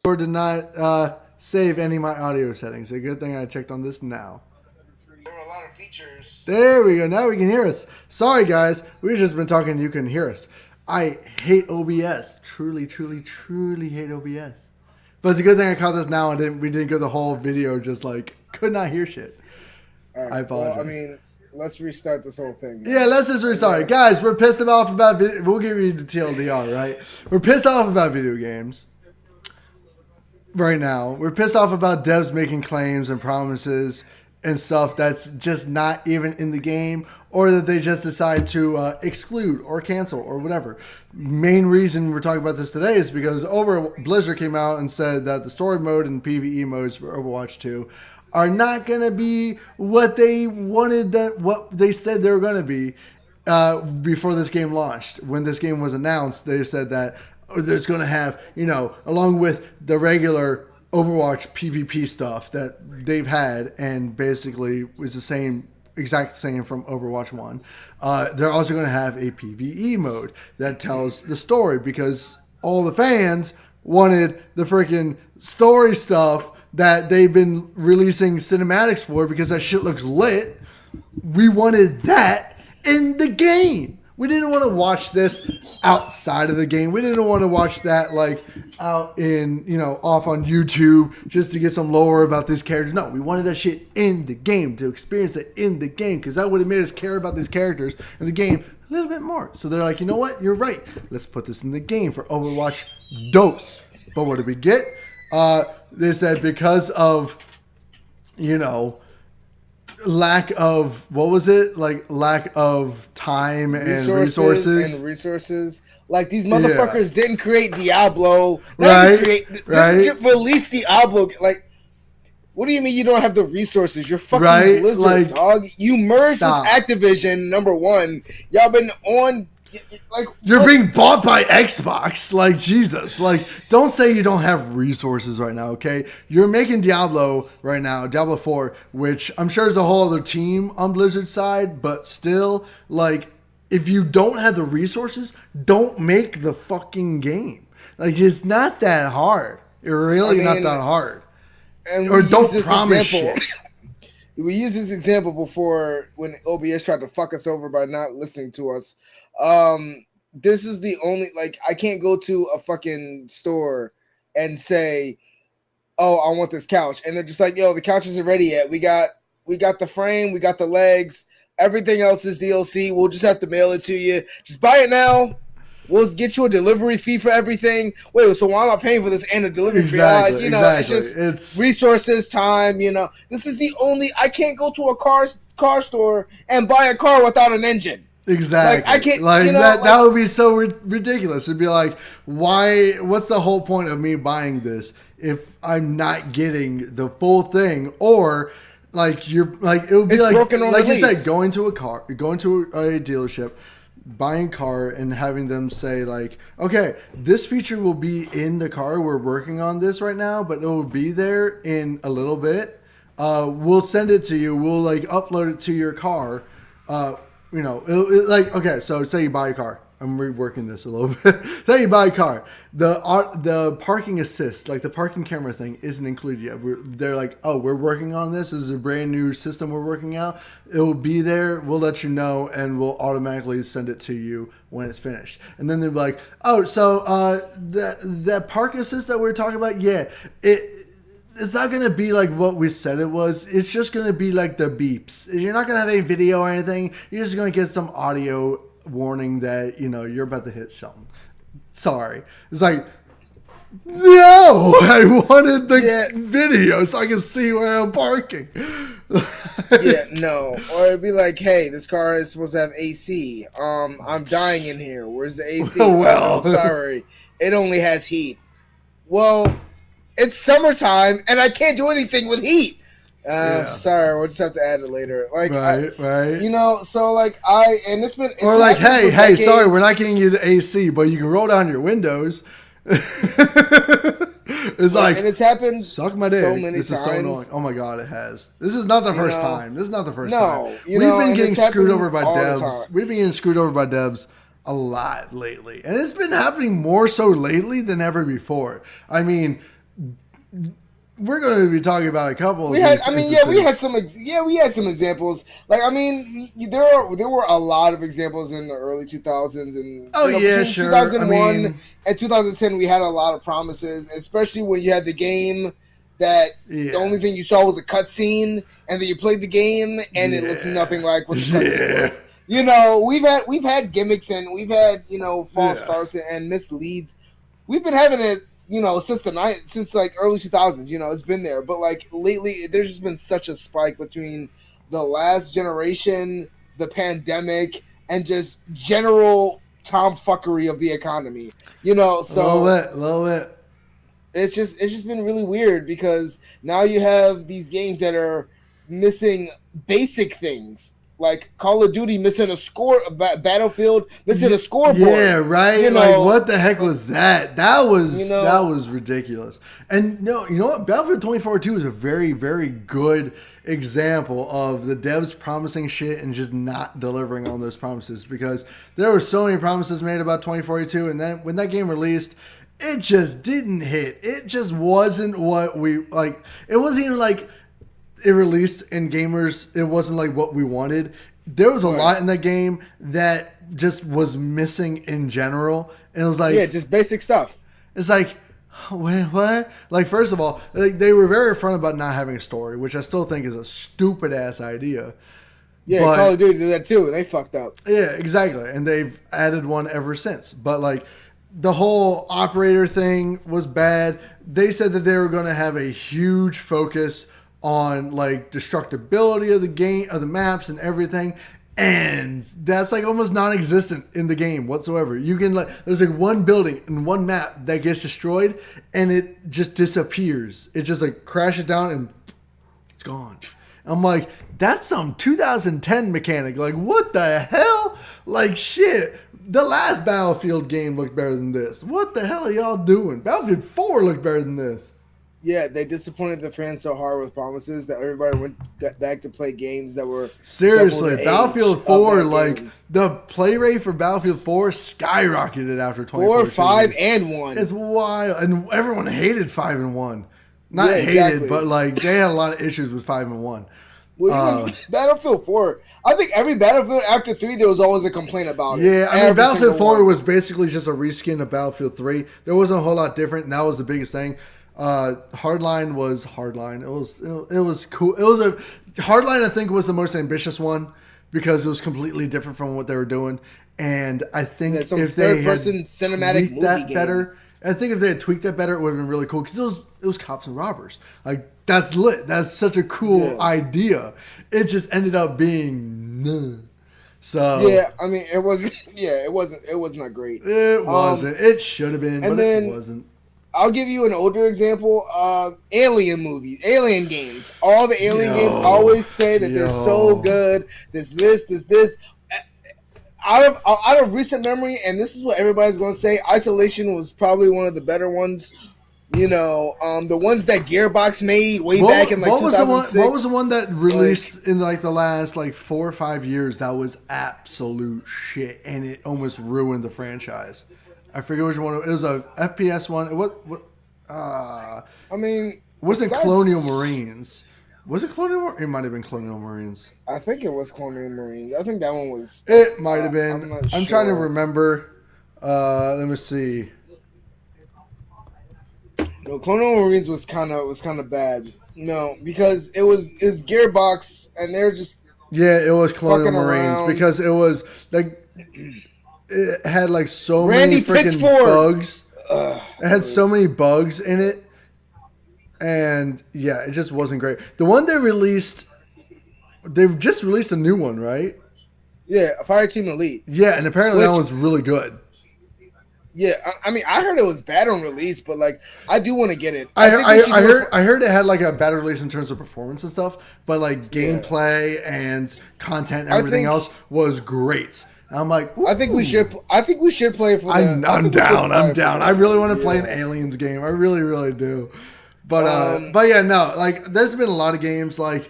Or did not save any of my audio settings. A good thing I checked on this now. There were a lot of features. There we go. Now we can hear us. Sorry, guys. We've just been talking. You couldn't hear us. I hate OBS. Truly, truly, truly hate OBS. But it's a good thing I caught this now and we didn't go the whole video just like could not hear shit. All right. I apologize. Well, I mean, let's restart this whole thing. Yeah, let's just restart it. Guys, we're pissed off about we'll give you the TLDR, right? We're pissed off about video games right now. We're pissed off about devs making claims and promises and stuff that's just not even in the game, or that they just decide to exclude or cancel or whatever. Main reason we're talking about this today is because Blizzard came out and said that the story mode and PvE modes for Overwatch 2 are not going to be what they wanted, what they said they were going to be before this game launched. When this game was announced, they said that there's going to have, along with the regular Overwatch PvP stuff that they've had and basically was the exact same from Overwatch 1. They're also going to have a PvE mode that tells the story because all the fans wanted the freaking story stuff that they've been releasing cinematics for because that shit looks lit. We wanted that in the game. We didn't want to watch this outside of the game. We didn't want to watch that like out in, off on YouTube just to get some lore about this character. No, we wanted that shit in the game, to experience it in the game, because that would have made us care about these characters in the game a little bit more. So they're like, you know what? You're right. Let's put this in the game for Overwatch Dose. But what did we get? They said because of, lack of lack of time and resources. Like these motherfuckers didn't create Diablo, right? Didn't release Diablo. Like, what do you mean you don't have the resources? You're fucking Blizzard, dog. You merged with Activision. Number one, y'all been on. You're being bought by Xbox. Like, Jesus. Like, don't say you don't have resources right now, okay? You're making Diablo right now, Diablo 4, which I'm sure is a whole other team on Blizzard's side, but still, like, if you don't have the resources, don't make the fucking game. Like, it's not that hard. It's really not that hard. Or don't promise shit. We used this example before when OBS tried to fuck us over by not listening to us. This is the only, I can't go to a fucking store and say, oh, I want this couch. And they're just like, yo, the couch isn't ready yet. We got the frame, we got the legs, everything else is DLC. We'll just have to mail it to you. Just buy it now. We'll get you a delivery fee for everything. Wait, so why am I paying for this and a delivery fee? Exactly. It's just resources, time, This is the only, I can't go to a car store and buy a car without an engine. Exactly. I can't, that would be so ridiculous. It'd be like, what's the whole point of me buying this if I'm not getting the full thing? Or it would be like you said, going to a dealership, buying a car and having them say like, okay, this feature will be in the car. We're working on this right now, but it will be there in a little bit. We'll send it to you. We'll upload it to your car. Okay, so say you buy a car. I'm reworking this a little bit. Say you buy a car. The parking assist, the parking camera thing, isn't included yet. They're like, oh, we're working on this. This is a brand new system we're working out. It will be there. We'll let you know, and we'll automatically send it to you when it's finished. And then they'll be like, oh, so that park assist that we were talking about, yeah, it's not going to be like what we said it was. It's just going to be like the beeps. You're not going to have any video or anything. You're just going to get some audio warning that, you're about to hit something. Sorry. It's like, no, I wanted the video so I can see where I'm parking. No. Or it'd be like, hey, this car is supposed to have AC. I'm dying in here. Where's the AC? Well. Oh, sorry. It only has heat. Well, it's summertime, and I can't do anything with heat. Sorry, we'll just have to add it later. Right. So and it's been. Hey, sorry, we're not getting you the AC, but you can roll down your windows. It's and it's happened. Suck my dick. So many this times. Is so annoying. Oh my god, it has. This is not the first time. This is not the first time. We've been getting screwed over by devs. We've been getting screwed over by devs a lot lately, and it's been happening more so lately than ever before. I mean, we're going to be talking about a couple. We had some examples. Like, I mean, there were a lot of examples in the early 2000s, and between sure. 2001 and 2010, we had a lot of promises, especially when you had the game that the only thing you saw was a cutscene, and then you played the game, and it looks nothing like what the cutscene was. You know, we've had gimmicks, and we've had false starts and misleads. We've been having it. Since like early 2000s, it's been there. But like lately, there's just been such a spike between the last generation, the pandemic, and just general tomfuckery of the economy. So a little bit. It's just been really weird because now you have these games that are missing basic things. Like Call of Duty missing Battlefield missing a scoreboard. Yeah, right. Like, what the heck was that? That was ridiculous. And no, you know what? Battlefield 2042 is a very, very good example of the devs promising shit and just not delivering on those promises, because there were so many promises made about 2042, and then when that game released, it just didn't hit. It just wasn't what we like. It wasn't even like it released in gamers, it wasn't like what we wanted. There was a lot in that game that just was missing in general. And it was like, just basic stuff. It's like, wait, what? Like, first of all, they were very upfront about not having a story, which I still think is a stupid ass idea. Yeah, but Call of Duty did that too. They fucked up. Yeah, exactly. And they've added one ever since. But like, the whole operator thing was bad. They said that they were going to have a huge focus on like destructibility of the game, of the maps and everything, and that's like almost non-existent in the game whatsoever. You can there's like one building and one map that gets destroyed and it just disappears. It just like crashes down and it's gone. I'm like, that's some 2010 mechanic. Like, what the hell? Like, shit. The last Battlefield game looked better than this. What the hell are y'all doing? Battlefield 4 looked better than this. Yeah, they disappointed the fans so hard with promises that everybody got back to play games that were seriously. Battlefield 4, like the play rate for Battlefield 4 skyrocketed after 2014. 4, 5, and 1. It's wild, and everyone hated 5 and 1. Not hated, but like they had a lot of issues with 5 and 1. Well, even Battlefield 4, I think every Battlefield after 3, there was always a complaint about it. Yeah, I mean, Battlefield 4 was basically just a reskin of Battlefield 3. There wasn't a whole lot different, and that was the biggest thing. Hardline was Hardline. It was cool. It was a Hardline. I think was the most ambitious one because it was completely different from what they were doing. And I think if they had cinematic that better, I think if they had tweaked that better, it would have been really cool because it was cops and robbers. Like, that's lit. That's such a cool idea. It just ended up being none. So yeah, I mean, it wasn't. Yeah, it wasn't. It was not great. It wasn't. It should have been, but it wasn't. I'll give you an older example. Alien movies, Alien games. All the Alien games always say that they're so good. This. Out of recent memory, and this is what everybody's going to say, Isolation was probably one of the better ones. The ones that Gearbox made back in like 2006. What was the one that released in like the last like 4 or 5 years that was absolute shit and it almost ruined the franchise? I forget which one. It was a FPS one. I mean, it wasn't Colonial Marines. Was it Colonial? It might have been Colonial Marines. I think it was Colonial Marines. I think that one was. It might have been. I'm trying to remember. Let me see. No, Colonial Marines was kind of bad. No, because it was Gearbox and they're just. Yeah, it was Colonial Marines because it was like. It had like so many freaking bugs. It had so many bugs in it. And yeah, it just wasn't great. The one they released, they've just released a new one, right? Yeah, Fireteam Elite. Yeah, and apparently that one's really good. Yeah, I mean, I heard it was bad on release, but like, I do want to get it. I heard it had like a bad release in terms of performance and stuff, but like gameplay and content and everything else was great. I'm like, ooh. I think we should play for. I'm down. I really want to play an Aliens game. I really, really do. But yeah, no. Like, there's been a lot of games. Like,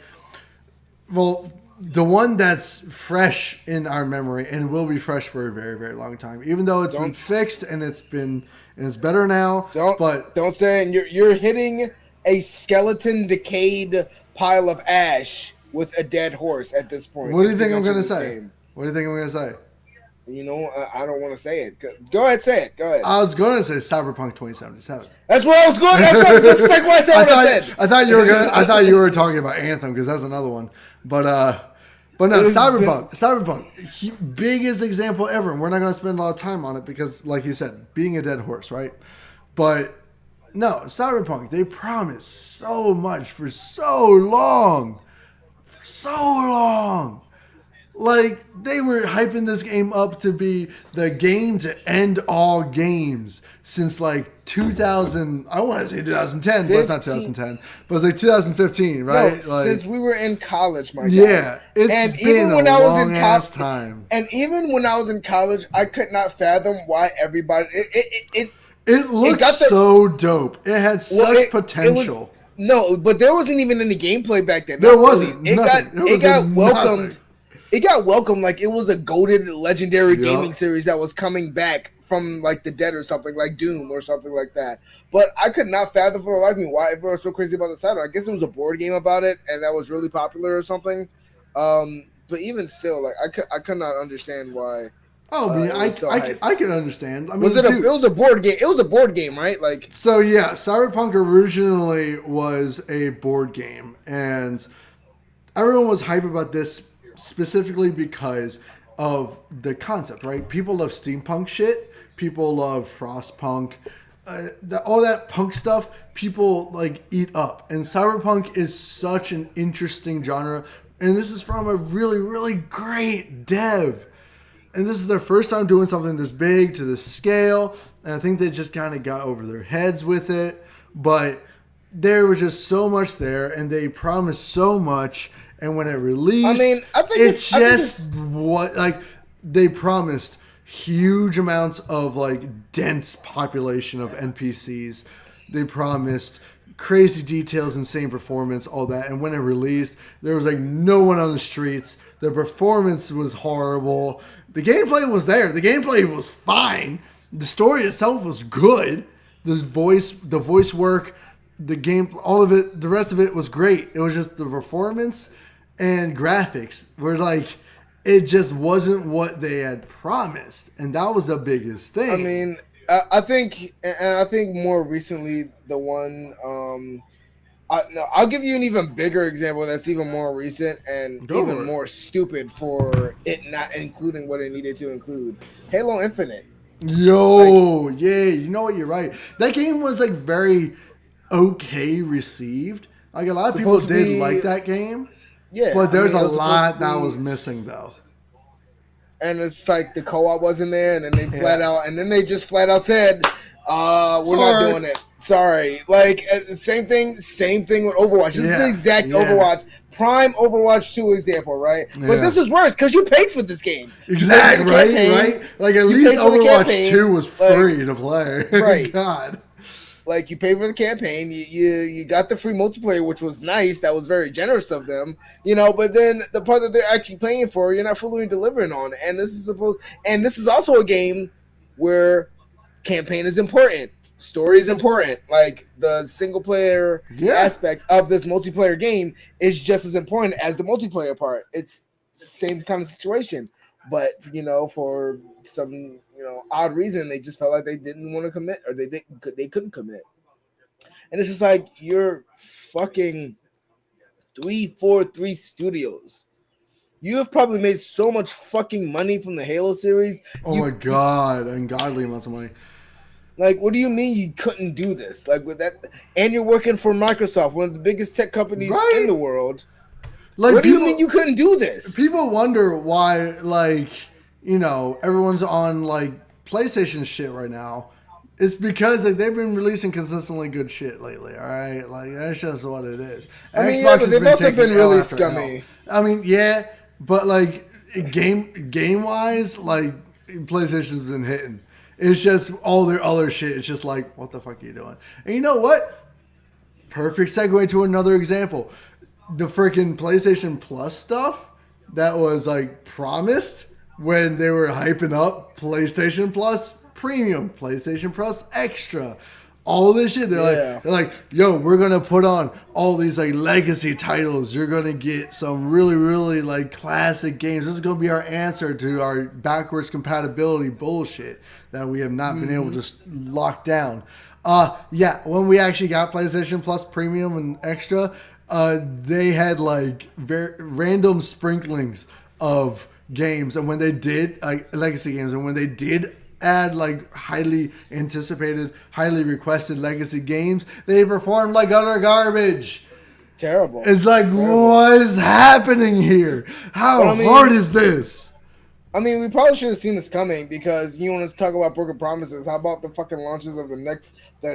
well, the one that's fresh in our memory and will be fresh for a very, very long time, even though it's been fixed and it's been and it's better now. Don't say it. You're hitting a skeleton decayed pile of ash with a dead horse at this point. What do you think I'm gonna say? You know, I don't want to say it. Go ahead, say it. Go ahead. I was going to say Cyberpunk 2077. That's what I was going. That's exactly what I said. I thought you were gonna. I thought you were talking about Anthem because that's another one. But no, Cyberpunk, biggest example ever. And we're not going to spend a lot of time on it because, like you said, being a dead horse, right? But no, Cyberpunk, they promised so much for so long. Like, they were hyping this game up to be the game to end all games since, like, 2000. I want to say 2010, but it's not 2010. But it's like 2015, right? No, like, since we were in college, my guy. Yeah, it's been a long-ass time. And even when I was in college, I could not fathom why everybody... It looked so dope. It had such potential. No, but there wasn't even any gameplay back then. There wasn't. It got welcomed. It got welcomed like it was a goated legendary gaming series that was coming back from like the dead or something, like Doom or something like that. But I could not fathom for the life of me why everyone was so crazy about the side. I guess it was a board game about it, and that was really popular or something. But even still, like I could not understand why. I can understand. I mean, it was a board game. It was a board game, right? Like, so yeah, Cyberpunk originally was a board game, and everyone was hype about this specifically because of the concept, right? People love steampunk shit. People love frostpunk. All that punk stuff, people like eat up. And Cyberpunk is such an interesting genre, and this is from a really, really great dev. And this is their first time doing something this big to this scale. And I think they just kind of got over their heads with it. But there was just so much there, and they promised so much. And when it released, they promised huge amounts of like dense population of NPCs. They promised crazy details, insane performance, all that. And when it released, there was like no one on the streets. The performance was horrible. The gameplay was there. The gameplay was fine. The story itself was good. The voice work, the game, all of it, the rest of it was great. It was just the performance and graphics were like, it just wasn't what they had promised. And that was the biggest thing. I mean, I think more recently, the one, I'll give you an even bigger example that's even more recent and more stupid for it not including what it needed to include. Halo Infinite. Yeah, you know what? You're right. That game was like very okay received. Like a lot of people did like that game. Yeah, but there's a lot that was missing though. And it's like the co-op wasn't there, and then they just flat out said, "We're not doing it. Sorry." Like same thing with Overwatch. This is the exact Overwatch, prime Overwatch 2 example, right? Yeah. But this is worse because you paid for this game. Exactly, right? Like at least Overwatch 2 was free to play. Right. God. Like, you paid for the campaign, you got the free multiplayer, which was nice. That was very generous of them, But then the part that they're actually paying for, you're not fully delivering on. And this is also a game where campaign is important, story is important. Like the single player aspect of this multiplayer game is just as important as the multiplayer part. It's the same kind of situation, but for some odd reason, they just felt like they didn't want to commit, or they couldn't commit. And it's just like, you're fucking 343 Studios. You have probably made so much fucking money from the Halo series. Oh my god, ungodly amounts of money. Like, what do you mean you couldn't do this? Like, with that, and you're working for Microsoft, one of the biggest tech companies in the world. Like, what do you mean you couldn't do this? People wonder why, like, everyone's on like PlayStation shit right now. It's because like they've been releasing consistently good shit lately. All right, like that's just what it is. I mean, Xbox but they've also been really scummy. I mean, yeah, but like game wise, like PlayStation's been hitting. It's just all their other shit. It's just like, what the fuck are you doing? And you know what? Perfect segue to another example. The freaking PlayStation Plus stuff that was like promised when they were hyping up PlayStation Plus Premium, PlayStation Plus Extra, all this shit. They're like, yo, we're gonna put on all these like legacy titles. You're gonna get some really, really like classic games. This is gonna be our answer to our backwards compatibility bullshit that we have not been able to lock down. When we actually got PlayStation Plus Premium and Extra, they had like very random sprinklings of games, and when they did like legacy games, and when they did add like highly anticipated, highly requested legacy games, they performed like utter garbage. Terrible. It's like, what is happening here? How hard is this? I mean, we probably should have seen this coming, because you want to talk about broken promises. How about the fucking launches of the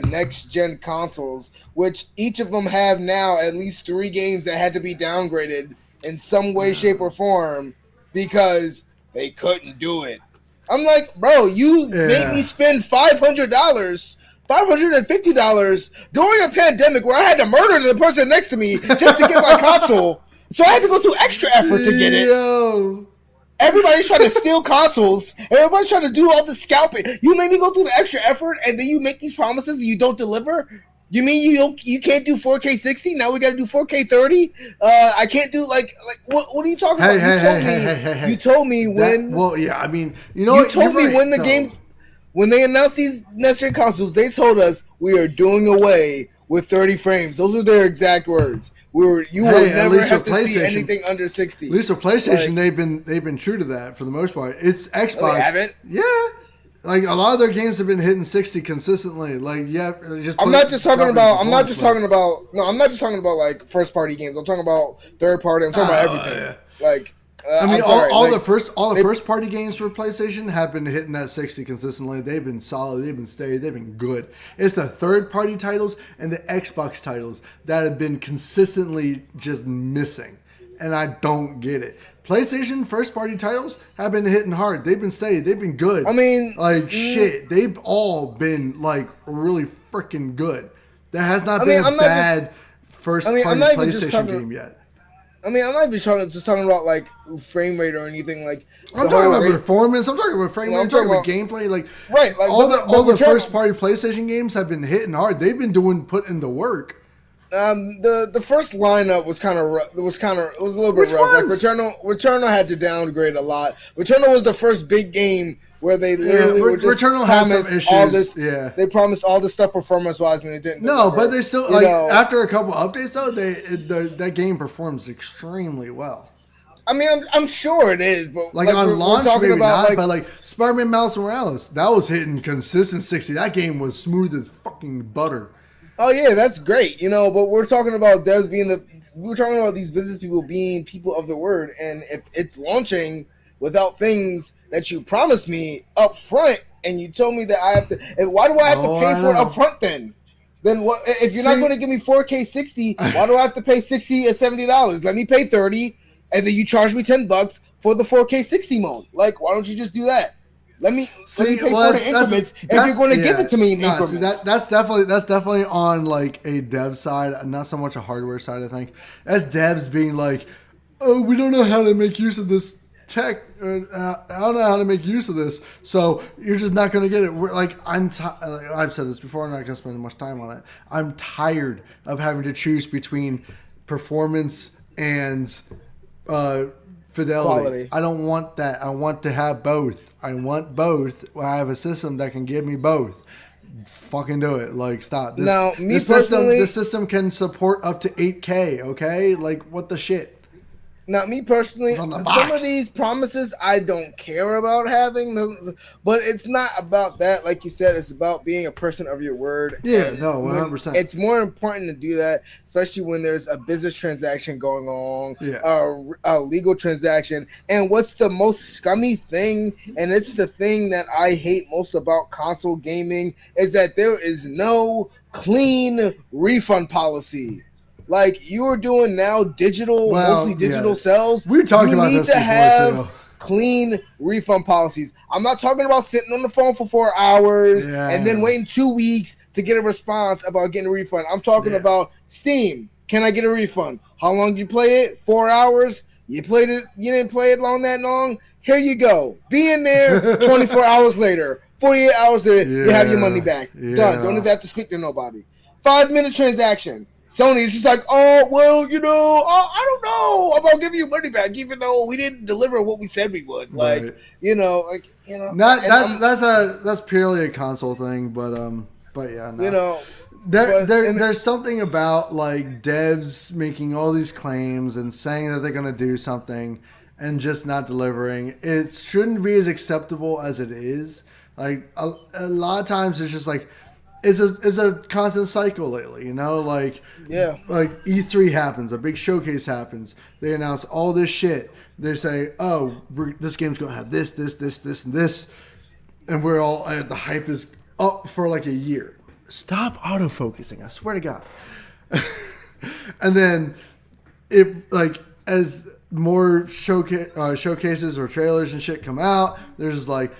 next gen consoles, which each of them have now at least 3 games that had to be downgraded in some way, shape, or form because they couldn't do it. I'm like, bro, you made me spend $500, $550 during a pandemic where I had to murder the person next to me just to get my console. So I had to go through extra effort to get it. Everybody's trying to steal consoles. Everybody's trying to do all the scalping. You made me go through the extra effort, and then you make these promises and you don't deliver? You mean you can't do 4K 60? Now we got to do 4K 30? I can't do like what are you talking about? You told me when. Well, yeah, I mean, you told me when the games, when they announced these next gen consoles, they told us we are doing away with 30 frames. Those are their exact words. You will never have to see anything under 60. At least for PlayStation, they've been true to that for the most part. It's Xbox. Oh, they haven't? Yeah. Like a lot of their games have been hitting 60 consistently. Like, I'm not just talking about like first party games. I'm talking about third party. I'm talking about everything. Yeah. Like, all the first party games for PlayStation have been hitting that 60 consistently. They've been solid. They've been steady. They've been good. It's the third party titles and the Xbox titles that have been consistently just missing, and I don't get it. PlayStation first party titles have been hitting hard. They've been steady. They've been good. I mean, like shit. They've all been like really freaking good. There has not been a bad first party PlayStation game yet. I mean, I'm not even just talking about like frame rate or anything. Like I'm talking about performance. I'm talking about frame rate. I'm talking about gameplay. Like all the first party PlayStation games have been hitting hard. They've been putting the work. The first lineup was kind of rough. It was a little bit rough. Like Returnal had to downgrade a lot. Returnal was the first big game where they literally were just Returnal had some issues. All this, they promised all this stuff performance wise, and it didn't. No, but they still after a couple updates though, that game performs extremely well. I mean, I'm sure it is, but like on launch, maybe not. But like Spider-Man Miles Morales, that was hitting consistent 60. That game was smooth as fucking butter. Oh yeah, that's great, but we're talking about devs we're talking about these business people being people of the word, and if it's launching without things that you promised me up front, and you told me that I have to, and why do I have to pay for it up front then? Then what? If you're not going to give me 4K 60, why do I have to pay $60 or $70? Let me pay 30, and then you charge me $10 for the 4K 60 mode. Like, why don't you just do that? Let me pay for the increments if you're going to give it to me in increments. That's definitely on like a dev side, not so much a hardware side. I think that's devs being like, oh, we don't know how to make use of this tech. I don't know how to make use of this, so you're just not going to get it. I've said this before. I'm not going to spend much time on it. I'm tired of having to choose between performance and fidelity. Quality. I don't want that. I want to have both. I want both. I have a system that can give me both. Fucking do it. Like, stop. This system can support up to 8K, okay? Like, what the shit? Now, me personally, some of these promises I don't care about having, but it's not about that. Like you said, it's about being a person of your word. Yeah, no, 100%. It's more important to do that, especially when there's a business transaction going on, a legal transaction. And what's the most scummy thing, and it's the thing that I hate most about console gaming, is that there is no clean refund policy. Like you are doing now, mostly digital sales. We talked about this before, too. You need to have clean refund policies. I'm not talking about sitting on the phone for 4 hours and then waiting 2 weeks to get a response about getting a refund. I'm talking about Steam. Can I get a refund? How long did you play it? 4 hours? You played it. You didn't play it that long. Here you go. Be in there 24 hours later. 48 hours later, you have your money back. Yeah. Done. Don't even have to speak to nobody. 5-minute transaction. Sony is just like, oh, well, I don't know about giving you money back, even though we didn't deliver what we said we would. Like, right. That's purely a console thing, but yeah, no. There's something about like devs making all these claims and saying that they're going to do something and just not delivering. It shouldn't be as acceptable as it is. Like a lot of times it's just like it's a constant cycle lately, like like E3 happens, a big showcase happens, they announce all this shit, they say, oh, this game's gonna have this, and this, and we're all the hype is up for like a year. Stop autofocusing, I swear to God. And then if like as more showcases or trailers and shit come out, there's like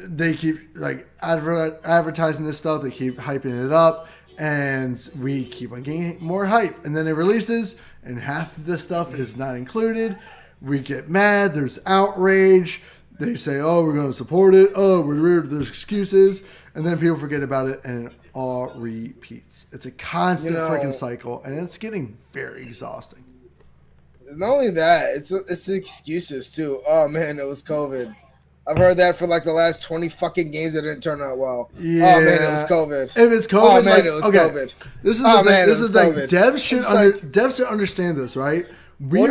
they keep like advertising this stuff. They keep hyping it up, and we keep on getting more hype. And then it releases, and half of this stuff is not included. We get mad. There's outrage. They say, "Oh, we're going to support it." Oh, there's excuses, and then people forget about it, and it all repeats. It's a constant freaking cycle, and it's getting very exhausting. Not only that, it's excuses too. Oh man, it was COVID. I've heard that for like the last 20 fucking games that didn't turn out well. Yeah. Oh man, it was COVID. If it's COVID, oh man, it was COVID. This is the thing. This is the thing. Devs should understand this, right? Right,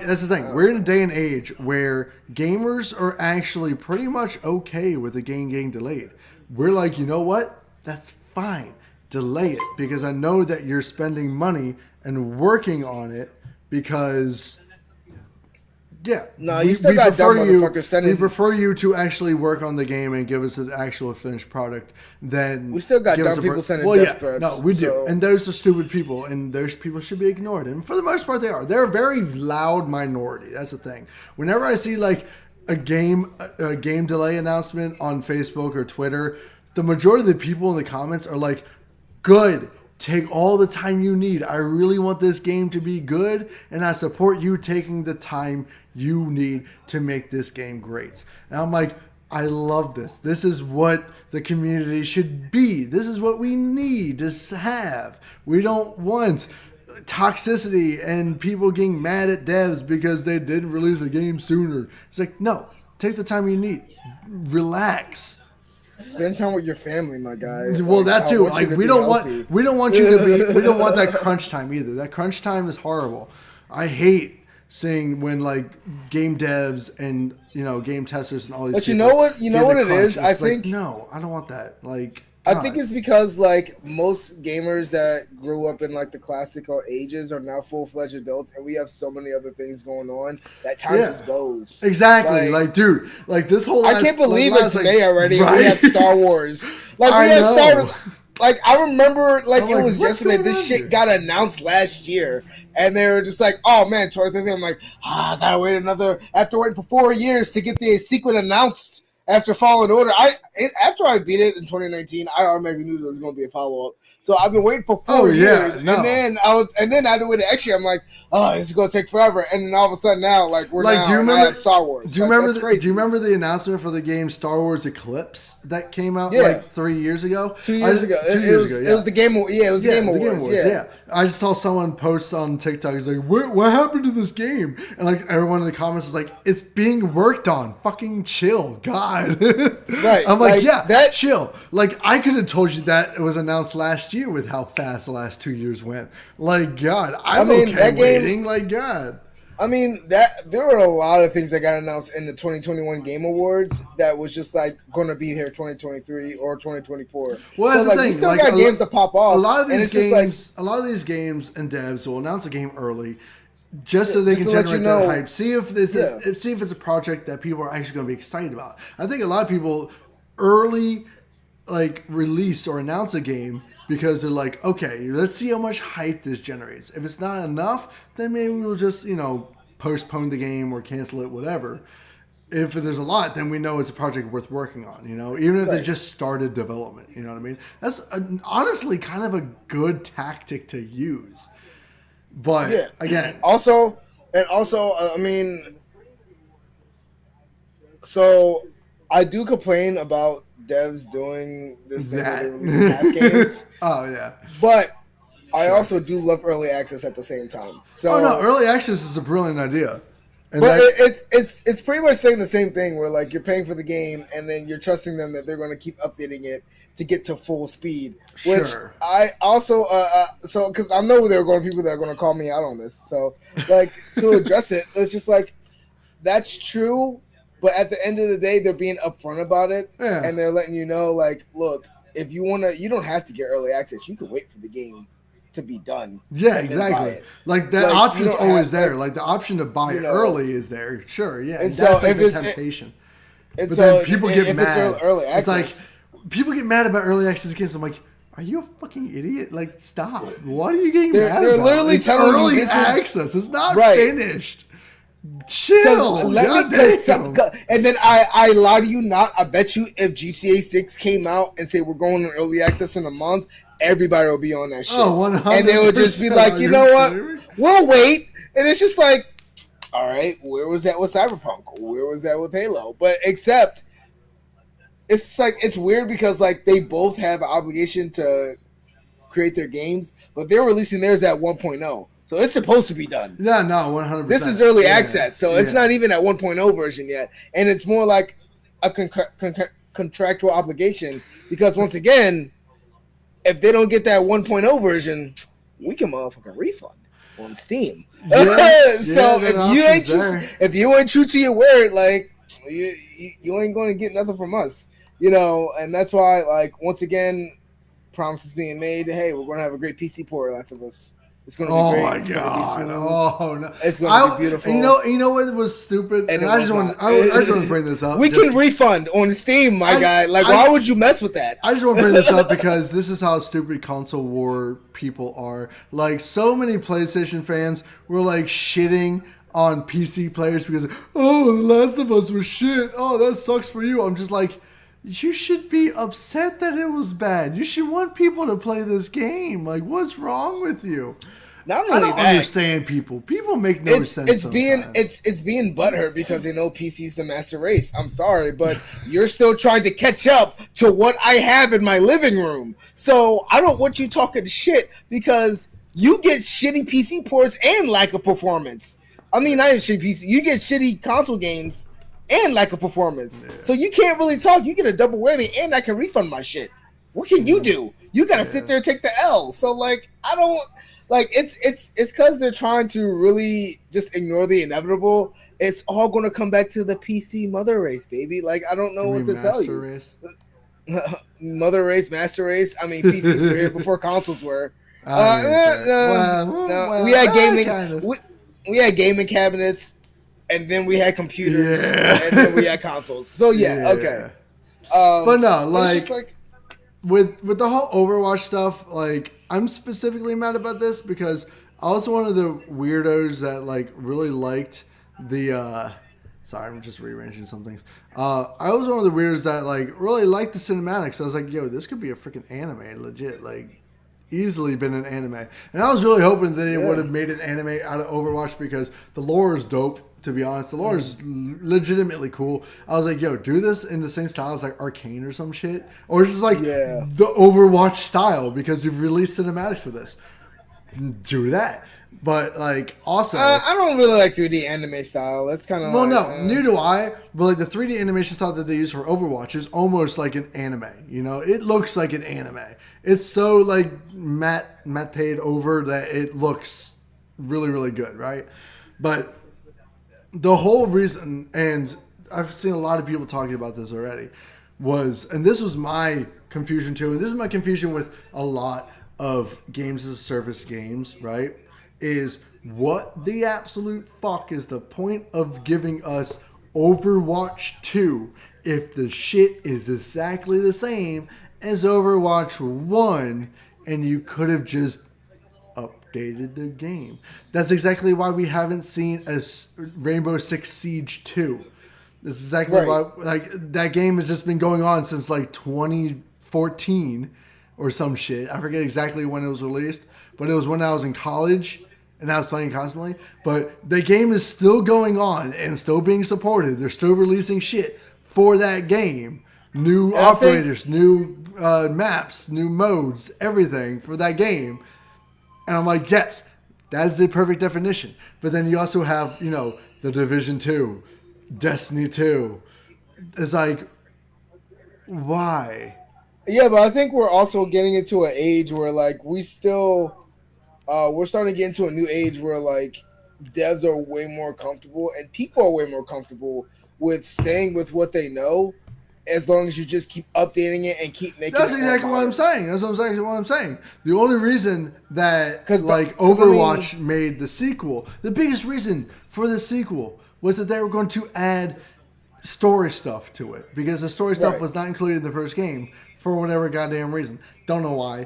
that's the thing. We're in a day and age where gamers are actually pretty much okay with the game getting delayed. We're like, you know what? That's fine. Delay it because I know that you're spending money and working on it because... Yeah. No, you still got dumb motherfuckers sending... We prefer you to actually work on the game and give us an actual finished product than... We still got dumb people sending death threats. No, we do. And those are stupid people, and those people should be ignored. And for the most part, they are. They're a very loud minority. That's the thing. Whenever I see like a game delay announcement on Facebook or Twitter, the majority of the people in the comments are like, good. Take all the time you need. I really want this game to be good, and I support you taking the time you need to make this game great. And I'm like, I love this. This is what the community should be. This is what we need to have. We don't want toxicity and people getting mad at devs because they didn't release a game sooner. It's like, no, take the time you need. Relax. Spend time with your family, my guy. Well, that too. Like we don't want that crunch time either. That crunch time is horrible. I hate seeing when like game devs and game testers and all these. But you know what it is. I think no, I don't want that. Like I think it's because like most gamers that grew up in like the classical ages are now full-fledged adults, and we have so many other things going on that time just goes. Exactly. Like dude, like this whole I can't believe it's May already. Right? We have Star Wars. Like we have Star Wars. Like I remember like it was yesterday. This shit got announced last year. And they were just like, oh man, toward the thing. I'm like, I gotta wait after waiting for 4 years to get the sequel announced. After Fallen Order, after I beat it in 2019, I automatically knew there was going to be a follow up. So I've been waiting for 4 years, and then I had to wait an extra. I'm like, oh, this is going to take forever. And then all of a sudden now, like do you remember Star Wars? Do you remember the announcement for the game Star Wars Eclipse that came out like 3 years ago? 2 years ago. It was the Game Awards. Yeah, it was the Game Awards. Yeah. I just saw someone post on TikTok. He's like, what happened to this game? And like everyone in the comments is like, it's being worked on. Fucking chill, God. Right. I'm like chill. Like I could have told you that it was announced last year with how fast the last 2 years went. Like God, waiting. Like God. I mean there were a lot of things that got announced in the 2021 Game Awards that was just like going to be here 2023 or 2024. Well, that's the thing. We still got games to pop off. A lot of these games and devs will announce a game early. Just so they can generate that hype. See if it's a project that people are actually going to be excited about. I think a lot of people early like release or announce a game because they're like, okay, let's see how much hype this generates. If it's not enough, then maybe we'll just postpone the game or cancel it, whatever. If there's a lot, then we know it's a project worth working on. Even if they just started development. You know what I mean? That's honestly kind of a good tactic to use. But again, also, I mean, So I do complain about devs doing this thing where they're releasing half games, Oh yeah. but I Sure. also do love early access at the same time. So, Oh no, early access is a brilliant idea. And but that, it's pretty much saying the same thing where like you're paying for the game and then you're trusting them that they're going to keep updating it to get to full speed. Which sure. I also so because I know there are going to be people that are going to call me out on this. So like to address it, it's just like that's true, but at the end of the day, they're being upfront about it Yeah. and they're letting you know like, look, if you want to, you don't have to get early access. You can wait for the game to be done. Yeah, and then buy exactly. it. Like that Like, option's you don't always have- there. like, Like the option to buy you know, early is there. Sure, yeah. and And so that's like if the it's- temptation. And But so then people if get it's mad. early It's like access, people get mad about early access games. I'm like, are you a fucking idiot? Like, stop. What are you getting They're- mad they're about? literally It's telling you early this is- access. It's not Right. finished. Chill. God damn. and then I lie to you not. I bet you if GTA 6 came out and say we're going on early access in a month, everybody will be on that shit. Oh, 100%. And they would just be like, you Are know what? kidding me? We'll wait. And it's just like, all right, where was that with Cyberpunk? Where was that with Halo? But except, it's like it's weird because like they both have an obligation to create their games, but they're releasing theirs at 1.0. So it's supposed to be done. Yeah, no, 100%. This is early Yeah, access, so it's yeah. not even at 1.0 version yet, and it's more like a contractual obligation because once again, if they don't get that 1.0 version, we can motherfucking refund on Steam. Yeah, So that if you ain't true to your word, like you ain't going to get nothing from us, and that's why like once again, promises being made. Hey, we're going to have a great PC port, Last of Us. It's going to be great. Oh my It's god! gonna be smooth. Oh no! It's going to be beautiful. You know what was stupid? And it I was just want not. I just want to bring this up. We just- can refund on Steam, my guy. Like, why would you mess with that? I just want to bring this up because this is how stupid console war people are. Like, so many PlayStation fans were like shitting on PC players because, oh, The Last of Us was shit. Oh, that sucks for you. I'm just like, you should be upset that it was bad. You should want people to play this game. Like, what's wrong with you? Not I only don't that, understand people. People make no sense. it's being butthurt because they know PC's the master race. I'm sorry, but you're still trying to catch up to what I have in my living room. So I don't want you talking shit because you get shitty PC ports and lack of performance. I mean, not even shitty PC. You get shitty console games and lack of performance. Yeah. So you can't really talk. You get a double whammy, and I can refund my shit. What can you do? You gotta sit there and take the L. So like, I don't. Like it's because they're trying to really just ignore the inevitable. It's all going to come back to the PC mother race, baby. Like I don't know what to tell you. Race? Mother race, master race. I mean, PCs were here before consoles were. We had gaming. Kind of. We had gaming cabinets, and then we had computers, Yeah. and then we had consoles. So yeah. Okay. But no, it's just like with the whole Overwatch stuff, like I'm specifically mad about this because I was one of the weirdos that like really liked the sorry, I'm just rearranging some things. I was one of the weirdos that like really liked the cinematics. I was like, yo, this could be a freaking anime, legit, like easily been an anime. And I was really hoping that they would have made an anime out of Overwatch because the lore is dope. To be honest, the lore is legitimately cool. I was like, yo, do this in the same style as like Arcane or some shit. Or just like the Overwatch style because you've released cinematics for this. Do that. But like also I don't really like 3D anime style. That's kind of neither do I. But like the 3D animation style that they use for Overwatch is almost like an anime. You know, it looks like an anime. It's so like matted over that it looks really, really good, right? But the whole reason, and I've seen a lot of people talking about this already, and this was my confusion too, and this is my confusion with a lot of games as a service games, right? Is what the absolute fuck is the point of giving us Overwatch 2 if the shit is exactly the same as Overwatch 1 and you could have just updated the game? That's exactly why we haven't seen a Rainbow Six Siege 2. This is exactly why like that game has just been going on since like 2014 or some shit. I forget exactly when it was released, but it was when I was in college and I was playing constantly. But the game is still going on and still being supported. They're still releasing shit for that game. New operators, new maps, new modes, everything for that game. And I'm like, yes, that's the perfect definition. But then you also have, the Division 2, Destiny 2. It's like, why? Yeah, but I think we're also getting into an age where, like, we're starting to get into a new age where, like, devs are way more comfortable and people are way more comfortable with staying with what they know, as long as you just keep updating it and keep making. That's exactly what I'm saying. The only reason that Overwatch made the sequel, the biggest reason for the sequel was that they were going to add story stuff to it, because the story stuff was not included in the first game for whatever goddamn reason. Don't know why.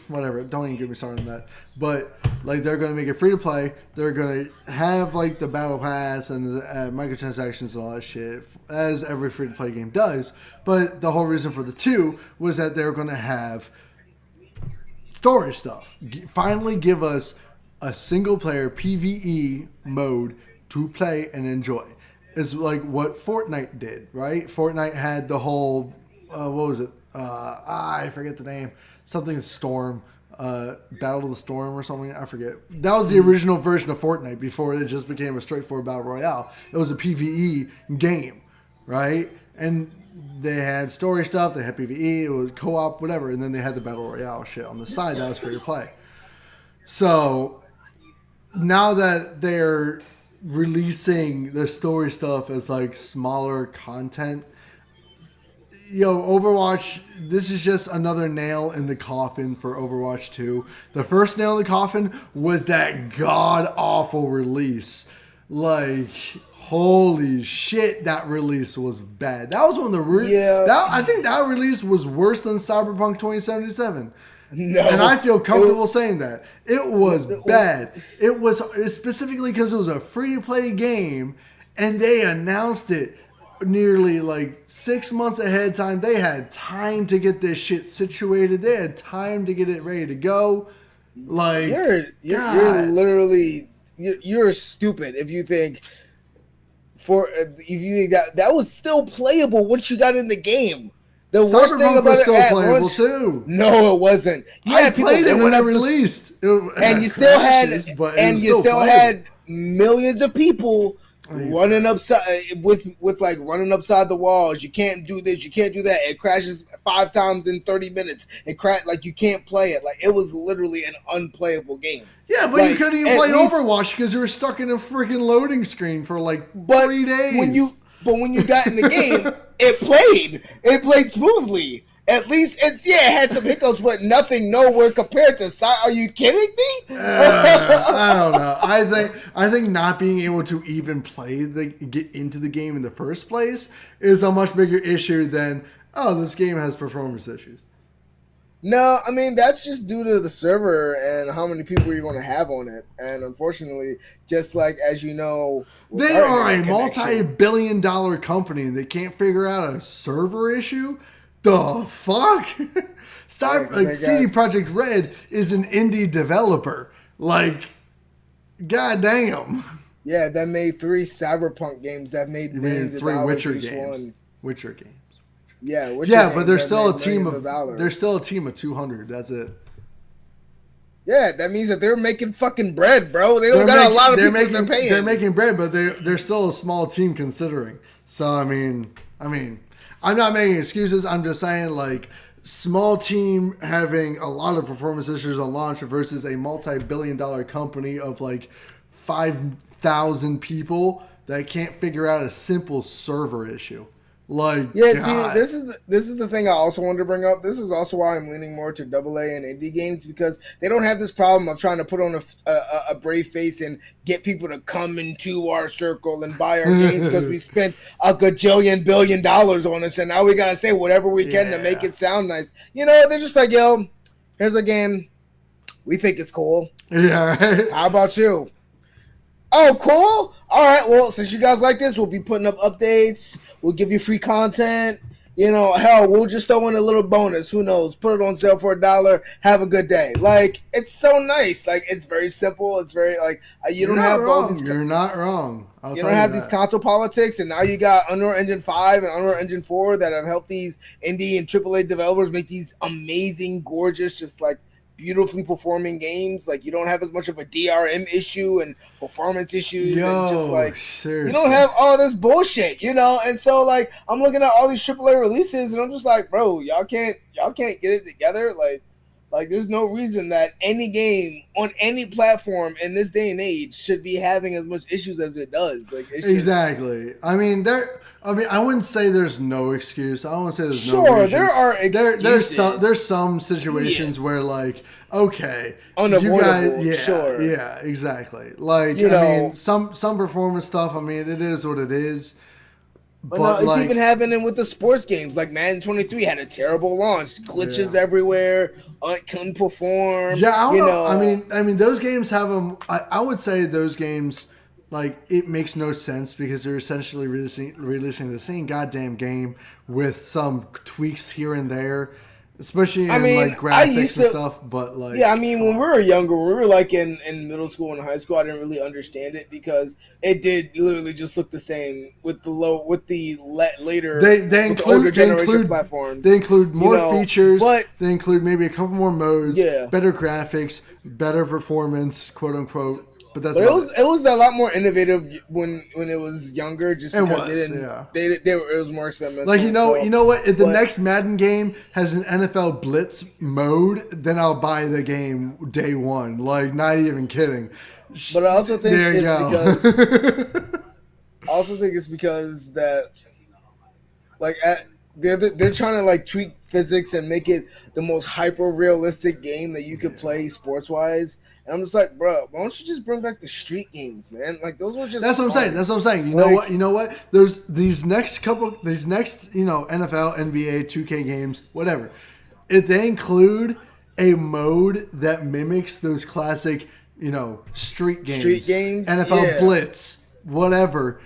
Whatever. Don't even get me started on that. But like, they're going to make it free to play. They're going to have like the battle pass and the microtransactions and all that shit, as every free to play game does. But the whole reason for the 2 was that they're going to have story stuff. Finally give us a single player PvE mode to play and enjoy. It's like what Fortnite did, right? Fortnite had the whole, what was it? I forget the name. Something Storm, Battle of the Storm or something. I forget. That was the original version of Fortnite before it just became a straightforward battle royale. It was a PvE game, right? And they had story stuff. They had PvE. It was co-op, whatever. And then they had the battle royale shit on the side that was free to play. So now that they're releasing the story stuff as like smaller content, Overwatch, this is just another nail in the coffin for Overwatch 2. The first nail in the coffin was that god-awful release. Like, holy shit, that release was bad. That was one of the... I think that release was worse than Cyberpunk 2077. No. And I feel comfortable saying that. It was bad. It was specifically because it was a free-to-play game, and they announced it nearly like 6 months ahead of time. They had time to get this shit situated. They had time to get it ready to go. Like, you're literally you're stupid if you think that was still playable once you got in the game. The worst thing about it still playable too. No, it wasn't. I played it when it released, and you still had millions of people running upside with running upside the walls. You can't do this. You can't do that. It crashes 5 times in 30 minutes. Like you can't play it. Like, it was literally an unplayable game. Yeah, but you couldn't even play Overwatch because you were stuck in a freaking loading screen for like 3 days. When you got in the game, it played smoothly. At least it had some hiccups, but nothing nowhere compared to. Are you kidding me? I don't know. I think not being able to even get into the game in the first place is a much bigger issue than, this game has performance issues. No, I mean, that's just due to the server and how many people you're going to have on it. And unfortunately, just like, as you know, they are a multi-billion-dollar company and they can't figure out a server issue. The fuck? CD Projekt Red is an indie developer. Like, goddamn. Yeah, that made 3 Cyberpunk games that made millions of dollars. 3 Witcher games. Yeah, but they're still a team of They're still a team of 200. That's it. Yeah, that means that they're making fucking bread, bro. They don't got a lot of people they're paying. They're making bread, but they're still a small team considering. So I mean, I'm not making excuses. I'm just saying, like, small team having a lot of performance issues on launch versus a multi-billion-dollar company of like 5,000 people that can't figure out a simple server issue. Like, yeah, God. See, this is the thing I also wanted to bring up. This is also why I'm leaning more to AA and indie games, because they don't have this problem of trying to put on a brave face and get people to come into our circle and buy our games because we spent a gajillion billion dollars on this, and now we gotta say whatever we can to make it sound nice. They're just like, yo, here's a game. We think it's cool. Yeah. Right. How about you? Oh, cool. All right. Well, since you guys like this, we'll be putting up updates. We'll give you free content. Hell, we'll just throw in a little bonus. Who knows? Put it on sale for $1. Have a good day. Like, it's so nice. Like, it's very simple. It's very like you don't have all these. You're not wrong. You don't have these console politics, and now you got Unreal Engine 5 and Unreal Engine 4 that have helped these indie and AAA developers make these amazing, gorgeous, just like beautifully performing games. Like, you don't have as much of a DRM issue and performance issues. And just like seriously. You don't have all this bullshit, And so like I'm looking at all these AAA releases, and I'm just like, bro, y'all can't get it together, Like, there's no reason that any game on any platform in this day and age should be having as much issues as it does. Like, exactly. I mean, I wouldn't say there's no excuse. I don't want to say there's no. Sure, there are excuses. There's some situations where, like, okay, unavoidable. You guys, sure. Yeah, exactly. Like, I mean, some performance stuff. I mean, it is what it is. But no, it's like, even happening with the sports games. Like Madden 23 had a terrible launch, glitches everywhere, couldn't perform. Yeah, I don't know. I mean, those games have them. I would say those games, like, it makes no sense because they're essentially releasing the same goddamn game with some tweaks here and there. Especially in like graphics and stuff, but like when we were younger, we were like in middle school and high school. I didn't really understand it because it did literally just look the same with the later they include older generation platforms. They include more features. But they include maybe a couple more modes. Yeah. Better graphics, better performance, quote unquote. But it was a lot more innovative when it was younger, just because it was more experimental. Like you know what? If the next Madden game has an NFL Blitz mode, then I'll buy the game day one. Like, not even kidding. But I also think it's because that, like, they're trying to like tweak physics and make it the most hyper realistic game that you could play sports wise. And I'm just like, bro, why don't you just bring back the street games, man? Like, those were just. That's what I'm saying. You know what? There's these next NFL, NBA, 2K games, whatever. If they include a mode that mimics those classic, street games, NFL Blitz, whatever,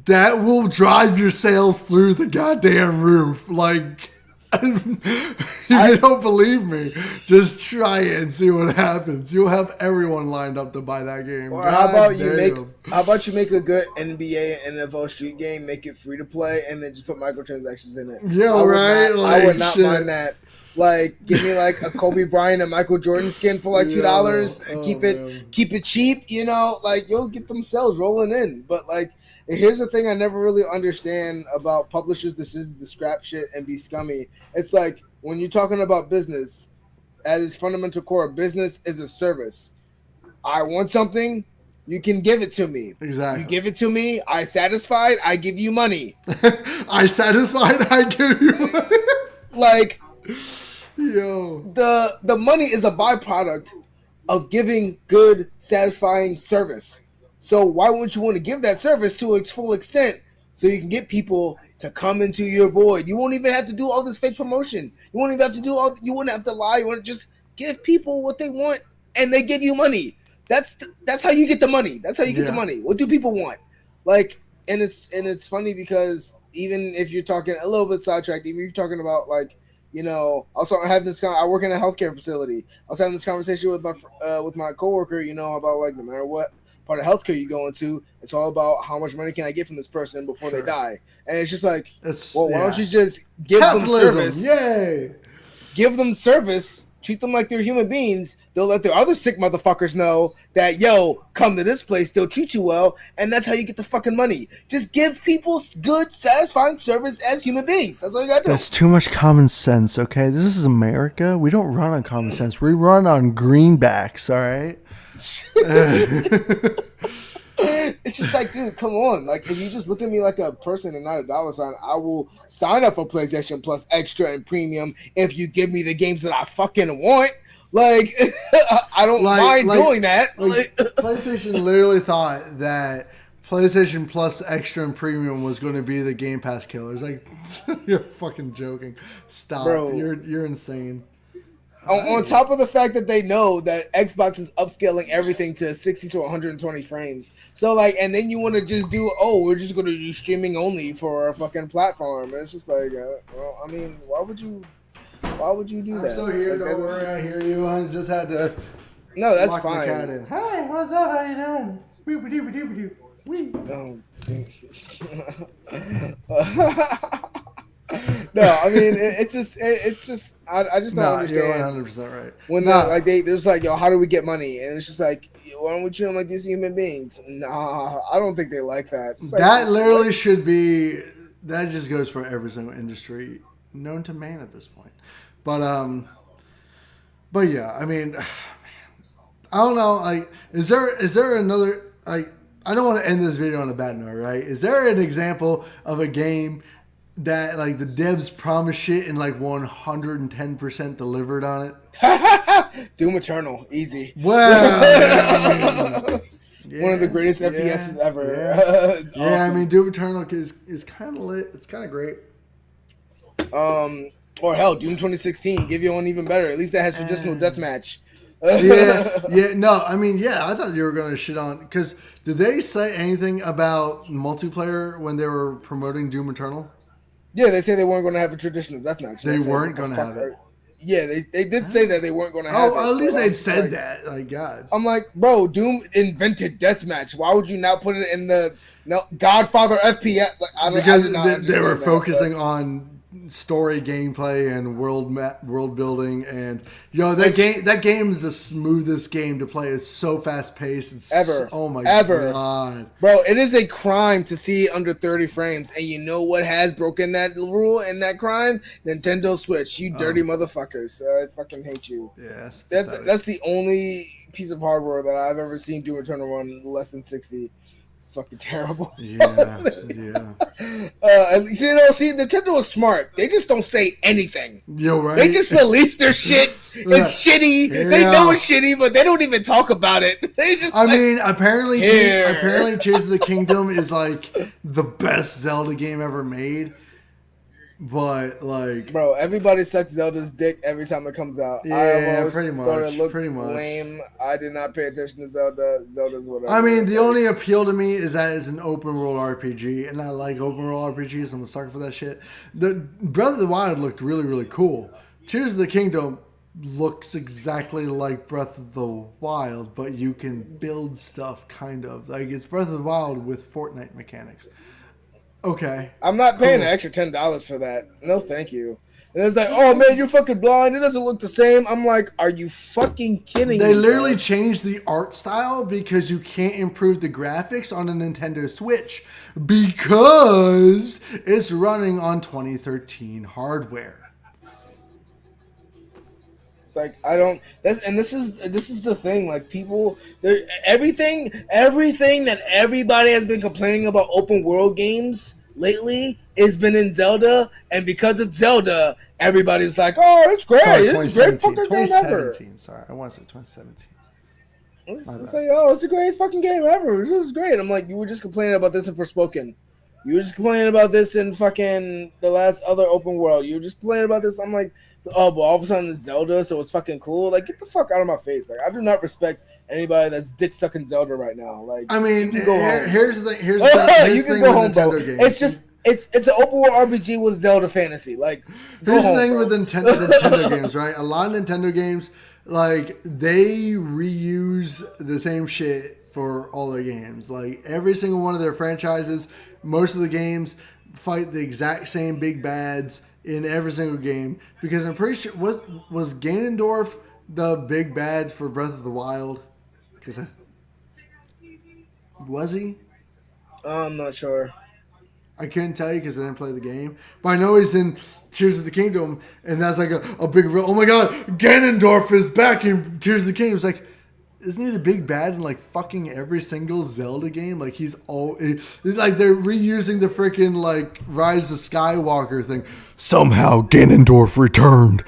that will drive your sales through the goddamn roof. Like, if you don't believe me, just try it and see what happens. You'll have everyone lined up to buy that game. Or how about you make a good NBA and NFL street game, make it free to play, and then just put microtransactions in it. Yeah, I would not mind that. Like, give me like a Kobe Bryant and Michael Jordan skin for like $2 and keep it cheap. Like, you'll get them sales rolling in. But like, here's the thing I never really understand about publishers' decisions to scrap shit and be scummy. It's like, when you're talking about business, at its fundamental core, business is a service. I want something, you can give it to me. Exactly. You give it to me, I satisfied, I give you money. I satisfied, I give you money. Like, yo, the money is a byproduct of giving good, satisfying service. So why wouldn't you want to give that service to its full extent so you can get people to come into your void? You won't even have to do all this fake promotion. You won't even have to you wouldn't have to lie. You want to just give people what they want and they give you money. That's how you get the money. That's how you get the money. What do people want? Like, and it's funny because even if you're talking a little bit sidetracked, even if you're talking about like, also having this I work in a healthcare facility. I was having this conversation with my coworker, about like, no matter what part of healthcare you go into, it's all about how much money can I get from this person before they die. And it's just like, why don't you just give them service? Yay! Give them service, treat them like they're human beings. They'll let their other sick motherfuckers know that, come to this place, they'll treat you well, and that's how you get the fucking money. Just give people good, satisfying service as human beings. That's all you gotta do. That's too much common sense, okay? This is America. We don't run on common sense. We run on greenbacks, all right? It's just like, dude, come on. Like, if you just look at me like a person and not a dollar sign, I will sign up for PlayStation Plus Extra and Premium if you give me the games that I fucking want. Like, I don't mind doing that. Like, PlayStation literally thought that PlayStation Plus Extra and Premium was going to be the Game Pass killer. It's like, you're fucking joking. Stop. Bro. You're insane. On top of the fact that they know that Xbox is upscaling everything to 60 to 120 frames. So like, and then you want to just do, we're just going to do streaming only for our fucking platform. And it's just like, well, I mean, why would you do that? I'm still here. Like, don't worry, I hear you. I just had to. No, that's lock fine. my cat in. Hi, what's up? How you doing? No, I mean it's just I just don't understand. You're 100% right. When there's like, yo, how do we get money? And it's just like, why don't we treat them like these human beings? Nah, I don't think they like that. Like, that literally should be. That just goes for every single industry known to man at this point. But yeah, I mean, I don't know. Like, is there another like? I don't want to end this video on a bad note, right? Is there an example of a game that like the devs promised shit and like 110% delivered on it? Doom Eternal, easy. Well, one of the greatest FPSs ever. Yeah, awesome. I mean, Doom Eternal is kind of lit. It's kind of great. Or hell, Doom 2016, give you one even better. At least that has traditional deathmatch. No, I mean, I thought you were going to shit on, because did they say anything about multiplayer when they were promoting Doom Eternal? Yeah, they say they weren't going to have a traditional deathmatch. They weren't going to have it. Yeah, they did say that they weren't going to have it. Oh, at least they'd said that. Like, God. I'm like, bro, Doom invented deathmatch. Why would you not put it in the Godfather FPS? Like, because they were focusing on story gameplay and world building, and that game is the smoothest game to play. It's so fast paced. It's ever. Oh my god, bro! It is a crime to see under 30 frames, and you know what has broken that rule and that crime? Nintendo Switch. You dirty motherfuckers! I fucking hate you. Yes, that's the see piece of hardware that I've ever seen do a turn run less than 60. Fucking terrible. Yeah. See, Nintendo is smart. They just don't say anything. You're right. They just release their shit. It's shitty. Yeah. They know it's shitty, but they don't even talk about it. They just. I mean, apparently, Tears of the Kingdom is like the best Zelda game ever made. But like, bro, everybody sucks Zelda's dick every time it comes out. Yeah, pretty much. Thought it looked lame. I did not pay attention to Zelda. Zelda's whatever. I mean, the only appeal to me is that it's an open world RPG, and I like open world RPGs. I'm a sucker for that shit. The Breath of the Wild looked really, really cool. Tears of the Kingdom looks exactly like Breath of the Wild, but you can build stuff kind of like it's Breath of the Wild with Fortnite mechanics. Okay. I'm not paying an extra $10 for that. No, thank you. And it's like, oh man, you're fucking blind. It doesn't look the same. I'm like, are you fucking kidding me? They literally changed the art style because you can't improve the graphics on a Nintendo Switch because it's running on 2013 hardware. Like, I don't. This is the thing. Like, people, everything that everybody has been complaining about open world games lately has been in Zelda, and because it's Zelda, everybody's like, "Oh, it's great! It's a great fucking game ever." 2017. Sorry, I want to say 2017. It's like, oh, it's the greatest fucking game ever. This is great. I'm like, you were just complaining about this in Forspoken. You were just complaining about this in fucking the last other open world. You were just complaining about this. I'm like, oh, but all of a sudden it's Zelda, so it's fucking cool. Like, get the fuck out of my face. Like, I do not respect anybody that's dick sucking Zelda right now. Like, I mean, here's the thing. Here's the thing with Nintendo games. It's just it's an open world RPG with Zelda fantasy. Like, here's the thing with Nintendo games, right? A lot of Nintendo games, like, they reuse the same shit for all their games. Like, every single one of their franchises, most of the games fight the exact same big bads in every single game, because I'm pretty sure was Ganondorf the big bad for Breath of the Wild? Because was he? I'm not sure. I couldn't tell you because I didn't play the game, but I know he's in Tears of the Kingdom, and that's like a big reveal. Oh my god, Ganondorf is back in Tears of the Kingdom. It's like, isn't he the big bad in like fucking every single Zelda game? Like, he's like, they're reusing the freaking like Rise of Skywalker thing. Somehow Ganondorf returned.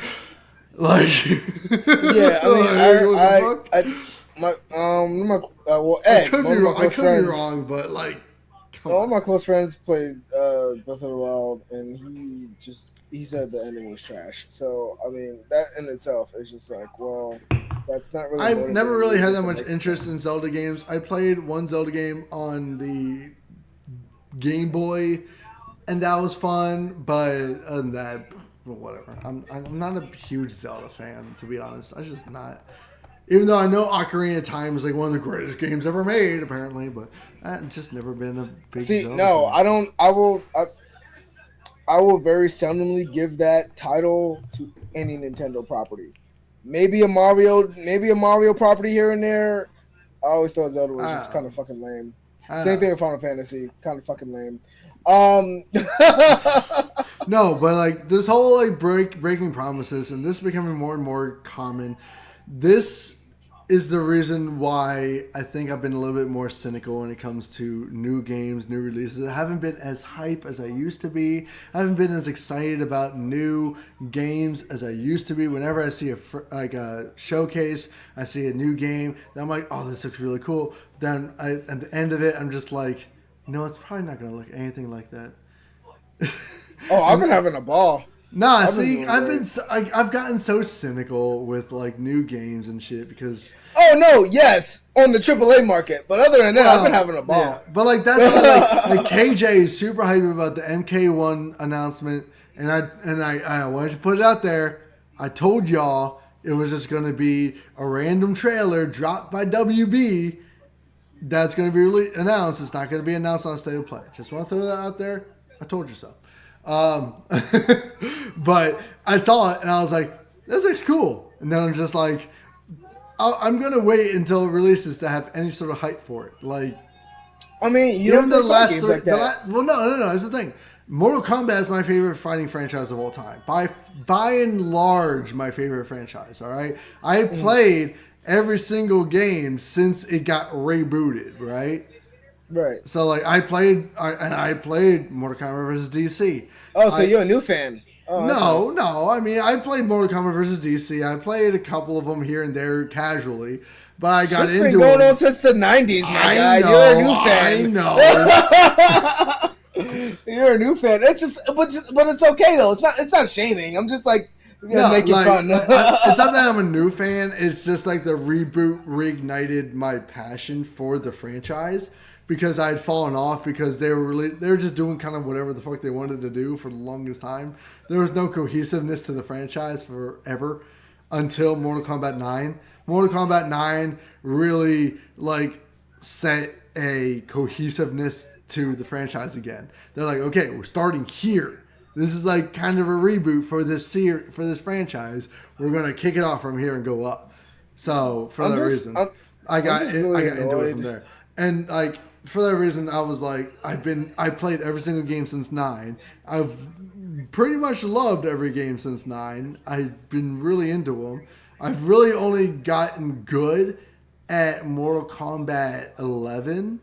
Like, yeah, I could be wrong, but like, all my close friends played Breath of the Wild, and he just he said the ending was trash. So I mean, that in itself is just like, well, that's not really. I've never really had that much next interest time. in Zelda games. I played one Zelda game on the Game Boy, and that was fun. But other than that, well, whatever. I'm not a huge Zelda fan, to be honest. I just not. Even though I know Ocarina of Time is like one of the greatest games ever made, apparently, but I've just never been a big See, Zelda no, fan. I don't. I will very seldomly give that title to any Nintendo property. Maybe a Mario property here and there. I always thought Zelda was just kind of fucking lame. Same thing with Final Fantasy, kind of fucking lame. Um, No, but like this whole like breaking promises and this becoming more and more common. This is the reason why I think I've been a little bit more cynical when it comes to new games, new releases. I haven't been as hype as I used to be. I haven't been as excited about new games as I used to be. Whenever I see a showcase, I see a new game, then I'm like, oh, this looks really cool. Then at the end of it, I'm just like, no, it's probably not going to look anything like that. oh, I've been having a ball. Nah, I've been see, doing I've great. been I've gotten so cynical with like new games and shit because Oh no, yes, on the AAA market. But other than that, I've been having a ball. yeah, but like that's why like KJ is super hyped about the MK1 announcement, and I wanted to put it out there. I told y'all it was just gonna be a random trailer dropped by WB that's gonna be announced. It's not gonna be announced on State of Play. Just want to throw that out there. I told you so. But I saw it and I was like, this looks cool. And then I'm just like, I'm going to wait until it releases to have any sort of hype for it. Like, I mean, you even don't the play last games three, like that. well, no. That's the thing. Mortal Kombat is my favorite fighting franchise of all time. By and large, my favorite franchise. All right. I have played every single game since it got rebooted. Right. Right. So like I played Mortal Kombat versus DC. Oh, so you're a new fan? Oh, that's No, nice. no. I mean, I played Mortal Kombat versus DC. I played a couple of them here and there casually, but I got It's into been going them. on since the '90s, my I guy. know, You're a new fan. I know. You're a new fan. It's just, but it's okay though. It's not shaming. I'm just like No, making like, fun. it's not that I'm a new fan. It's just like the reboot reignited my passion for the franchise because I'd fallen off because they were just doing kind of whatever the fuck they wanted to do for the longest time. There was no cohesiveness to the franchise forever until Mortal Kombat 9. Mortal Kombat 9 really like set a cohesiveness to the franchise again. They're like, okay, we're starting here. This is like kind of a reboot for this franchise. We're gonna kick it off from here and go up. So for that reason, I got into it from there. And like for that reason, I was like, I played every single game since 9. I've pretty much loved every game since 9. I've been really into them. I've really only gotten good at Mortal Kombat 11.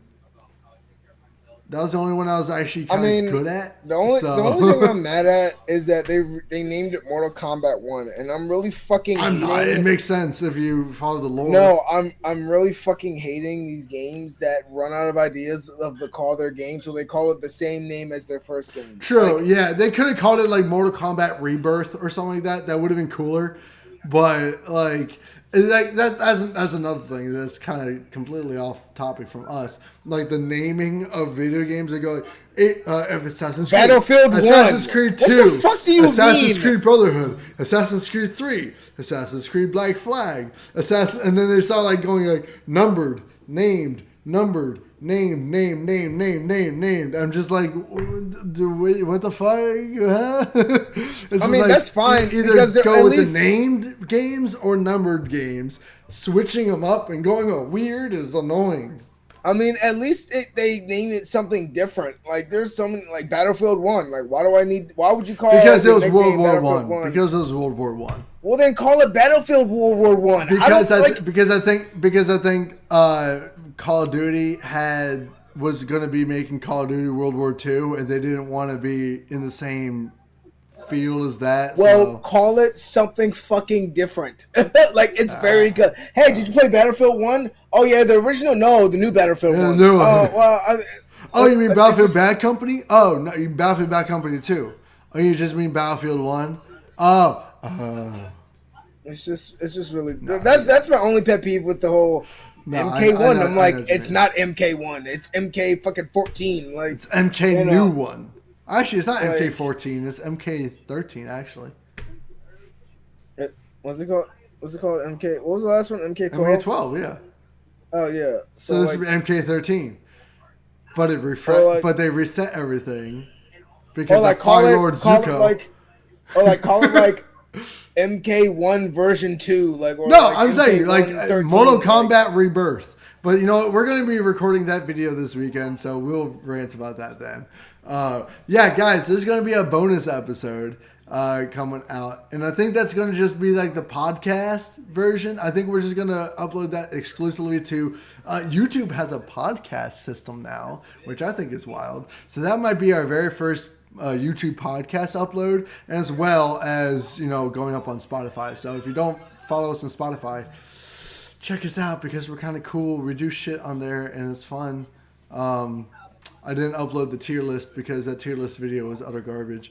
That was the only one I was actually kind of good at. The only thing I'm mad at is that they named it Mortal Kombat 1, and I'm really fucking it makes sense if you follow the lore. No, I'm really fucking hating these games that run out of ideas to call their game, so they call it the same name as their first game. True, yeah. They could have called it like Mortal Kombat Rebirth or something like that. That would have been cooler. But like that's another thing that's kind of completely off topic from us. Like the naming of video games, they go like Assassin's Creed, Battlefield 1. Assassin's Creed 2, What the fuck do you Assassin's mean? Creed Brotherhood, Assassin's Creed 3, Assassin's Creed Black Flag, and then they start like going like numbered, named, named. I'm just like, what the fuck? Huh? I mean, that's fine, Either because they're go at with least- the named games or numbered games. Switching them up and going weird is annoying. I mean, at least they named it something different. Like, there's so many, like Battlefield 1. Like, why would you call Because it? it was the World nickname War Battlefield One. Because it was World War One. Well, then call it Battlefield World War 1. Because I think Call of Duty was going to be making Call of Duty World War II, and they didn't want to be in the same field as that. Well, call it something fucking different. Like, it's very good. Hey, did you play Battlefield 1? Oh, yeah, the original? No, the new Battlefield 1. New one. Oh, well, you mean Battlefield Bad Company? Oh, no, you mean Battlefield Bad Company 2. Oh, you just mean Battlefield 1? Oh. It's just really that's my only pet peeve with the whole MK1. I'm like, it's not MK1. It's MK fucking 14. Like it's MK new one. Actually, it's not like, MK14. It's MK13. Actually. What's it called? MK. What was the last one? MK12. MK12. Yeah. Oh yeah. So this is MK13, but but they reset everything because like Fire Lord Zuko. Call it like MK1 version 2. Like no, like I'm saying like 13, Mortal Kombat Rebirth. But you know what? We're going to be recording that video this weekend, so we'll rant about that then. Yeah, guys, there's going to be a bonus episode coming out, and I think that's going to just be like the podcast version. I think we're just going to upload that exclusively to YouTube. Has a podcast system now, which I think is wild. So that might be our very first YouTube podcast upload, as well as, you know, going up on Spotify. So if you don't follow us on Spotify, check us out because we're kind of cool. We do shit on there and it's fun. I didn't upload the tier list because that tier list video was utter garbage.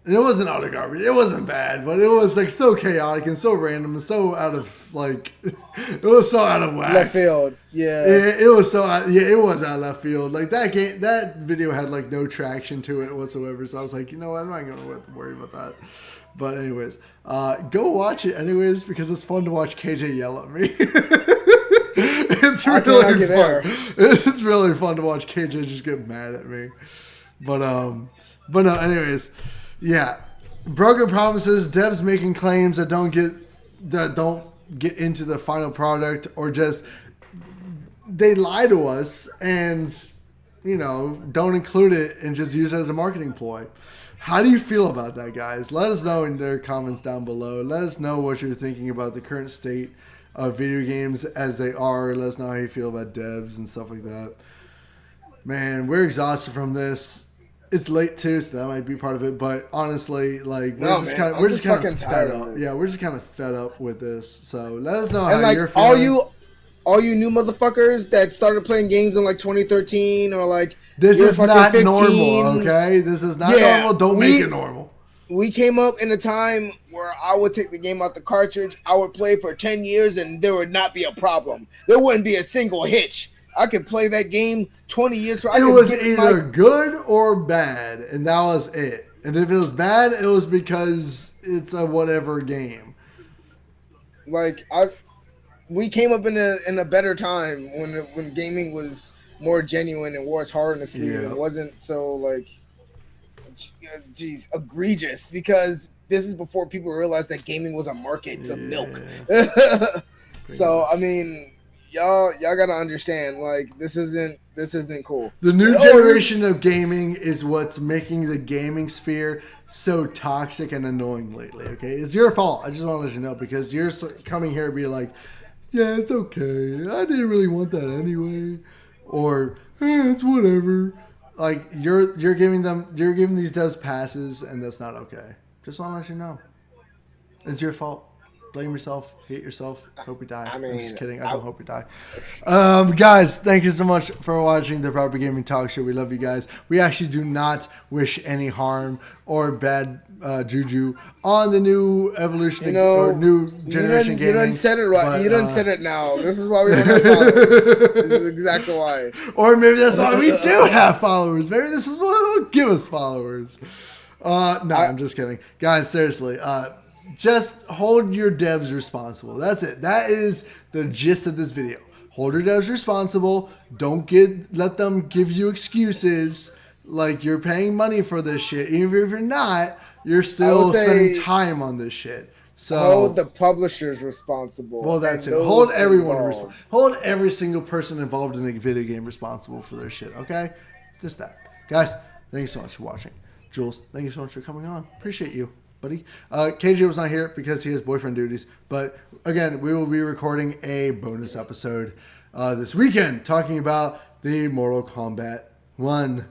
And it wasn't utter garbage. It wasn't bad, but it was like so chaotic and so random and so out of like, it was so out of whack. Left field, yeah. It was so it was out of left field. Like that video had like no traction to it whatsoever. So I was like, you know what, I'm not gonna worry about that. But anyways, go watch it anyways because it's fun to watch KJ yell at me. It's really fun. It's really fun to watch KJ just get mad at me. But no, anyways. Yeah, broken promises, devs making claims that don't get into the final product, or just they lie to us and, you know, don't include it and just use it as a marketing ploy. How do you feel about that, guys? Let us know in their comments down below. Let us know what you're thinking about the current state of video games as they are. Let us know how you feel about devs and stuff like that. Man, we're exhausted from this. It's late too, so that might be part of it. But honestly, like we're just kind of fed up. Yeah, we're just kind of fed up with this. So let us know how you're feeling. All you new motherfuckers that started playing games in like 2013 or like this is not 15, normal. Okay, this is not normal. Don't make it normal. We came up in a time where I would take the game out the cartridge. I would play for 10 years, and there would not be a problem. There wouldn't be a single hitch. I could play that game 20 years. It was either good or bad, and that was it. And if it was bad, it was because it's a whatever game. Like we came up in a better time when gaming was more genuine and wore its heart on the sleeve and wasn't so like, egregious. Because this is before people realized that gaming was a market to milk. So I mean. Y'all gotta understand, like this isn't cool. The new generation of gaming is what's making the gaming sphere so toxic and annoying lately. Okay, it's your fault. I just want to let you know because you're coming here and be like, yeah, it's okay. I didn't really want that anyway, or it's whatever. Like you're giving these devs passes, and that's not okay. Just want to let you know, it's your fault. Blame yourself. Hate yourself. Hope you die. I'm just kidding. I don't hope you die. Guys, thank you so much for watching the Proper Gaming Talk Show. We love you guys. We actually do not wish any harm or bad juju on the new evolution or new generation gaming. You done said it right. You done said it now. This is why we don't have followers. This is exactly why. Or maybe that's why we do have followers. Maybe this is what will give us followers. No, I'm just kidding. Guys, seriously. Just hold your devs responsible. That's it. That is the gist of this video. Hold your devs responsible. Don't let them give you excuses like you're paying money for this shit. Even if you're not, you're still spending time on this shit. So hold the publishers responsible. Well, that's it. Hold everyone responsible. Hold every single person involved in a video game responsible for their shit. Okay, just that, guys. Thank you so much for watching. Jules, thank you so much for coming on. Appreciate you, buddy. KJ was not here because he has boyfriend duties. But again, we will be recording a bonus episode this weekend talking about the Mortal Kombat 1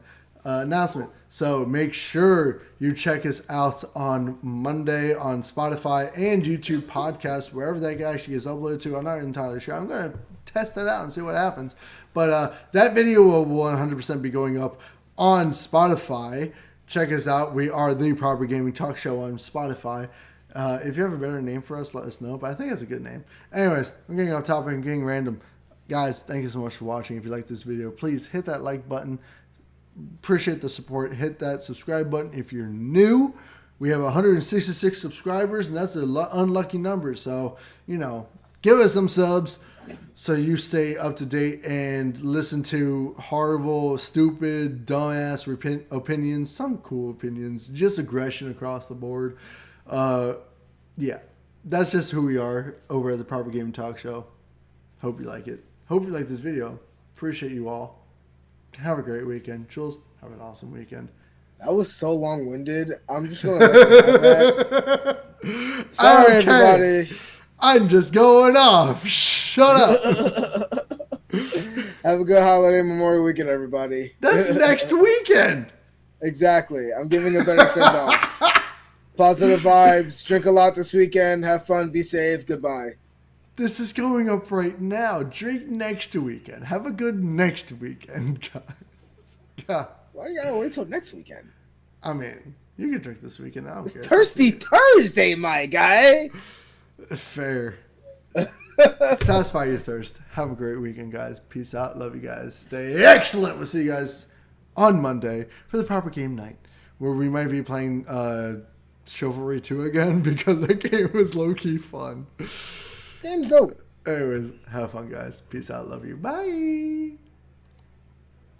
announcement. So make sure you check us out on Monday on Spotify and YouTube podcast, wherever that actually is uploaded to. I'm not entirely sure. I'm going to test that out and see what happens. But that video will 100% be going up on Spotify. check us out. We are the Proper Gaming Talk Show on Spotify. If you have a better name for us, let us know. But I think that's a good name. Anyways, I'm getting off topic and getting random. Guys, thank you so much for watching. If you like this video, please hit that like button. Appreciate the support. Hit that subscribe button if you're new. We have 166 subscribers, and that's an unlucky number. So, you know, give us some subs so you stay up to date and listen to horrible, stupid, dumbass opinions, some cool opinions, just aggression across the board. Yeah, that's just who we are over at the Proper Gaming Talk Show. Hope you like it. Hope you like this video. Appreciate you all. Have a great weekend. Jules, have an awesome weekend. That was so long-winded. I'm just going to that. Sorry, everybody. I'm just going off. Shut up. Have a good holiday Memorial Weekend, everybody. That's next weekend. Exactly. I'm giving a better send-off. Positive vibes. Drink a lot this weekend. Have fun. Be safe. Goodbye. This is going up right now. Drink next weekend. Have a good next weekend, guys. Yeah. Why do you gotta wait till next weekend? I mean, you can drink this weekend. I don't It's care. Thirsty Thursday, my guy. Fair. Satisfy your thirst. Have a great weekend, guys. Peace out. Love you guys. Stay excellent. We'll see you guys on Monday for the Proper Game Night, where we might be playing Chivalry 2 again because that game was low-key fun. Game's dope. Anyways, have fun, guys. Peace out. Love you. Bye.